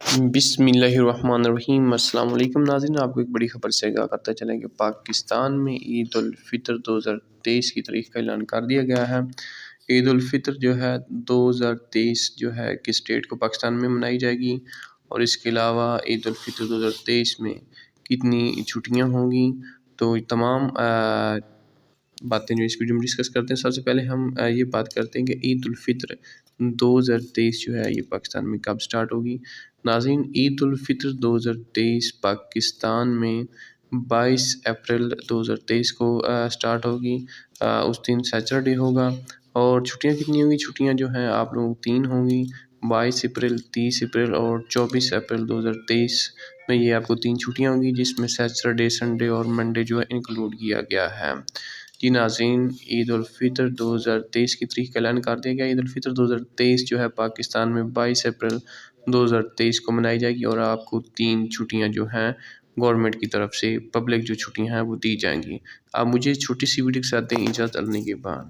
بسم اللہ الرحمن الرحیم۔ السلام علیکم ناظرین، آپ کو ایک بڑی خبر سے آگاہ کرتا چلیں کہ پاکستان میں عید الفطر 2023 کی تاریخ کا اعلان کر دیا گیا ہے۔ عید الفطر جو ہے 2023 جو ہے کس ڈیٹ کو پاکستان میں منائی جائے گی، اور اس کے علاوہ عید الفطر 2023 میں کتنی چھٹیاں ہوں گی، تو تمام باتیں جو اس ویڈیو میں ڈسکس کرتے ہیں۔ سب سے پہلے ہم یہ بات کرتے ہیں کہ عید الفطر 2023 جو ہے یہ پاکستان میں کب سٹارٹ ہوگی۔ ناظرین، عید الفطر 2023 پاکستان میں 22 اپریل 2023 کو سٹارٹ ہوگی۔ اس دن سیچرڈے ہوگا، اور چھٹیاں کتنی ہوں گی؟ چھٹیاں جو ہیں آپ لوگوں 3 ہوں گی، 22 اپریل، 30 اپریل اور 24 اپریل 2023 میں یہ آپ کو 3 چھٹیاں ہوں گی، جس میں سیچرڈے، سنڈے اور منڈے جو ہے انکلوڈ کیا گیا ہے۔ جی ناظرین، عید الفطر 2023 کی تاریخ کا اعلان کر دیا گیا۔ عید الفطر 2023 جو ہے پاکستان میں 22 اپریل 2023 کو منائی جائے گی، اور آپ کو 3 چھٹیاں جو ہیں گورنمنٹ کی طرف سے، پبلک جو چھٹیاں ہیں وہ دی جائیں گی۔ آپ مجھے چھوٹی سی ویڈیو کے ساتھ دیں اجازت، النے کے بعد۔